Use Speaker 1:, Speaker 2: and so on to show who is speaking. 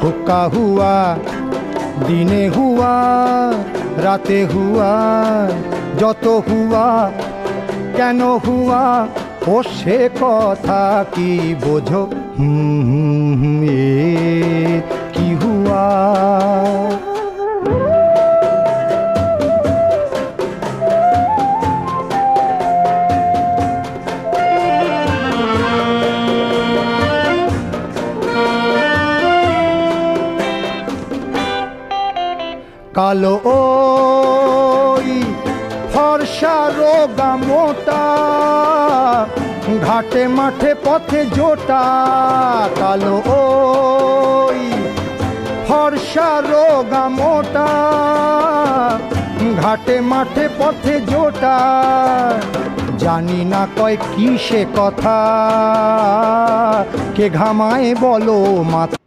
Speaker 1: হুক্কা হুয়া, দিনে হুয়া রাতে হুয়া, যত হুয়া কেন হুয়া ও সে কথা কি বোঝো? এ কি হুয়া? কালো ওই ফর্সা রোগা মোটা, ঘাটে মাঠে পথে জোটা। কালো ওই ফর্সা রোগা মোটা, ঘাটে মাঠে পথে জোটা। জানি না কয় কি সে কথা, কে ঘামায় বলো মাথা।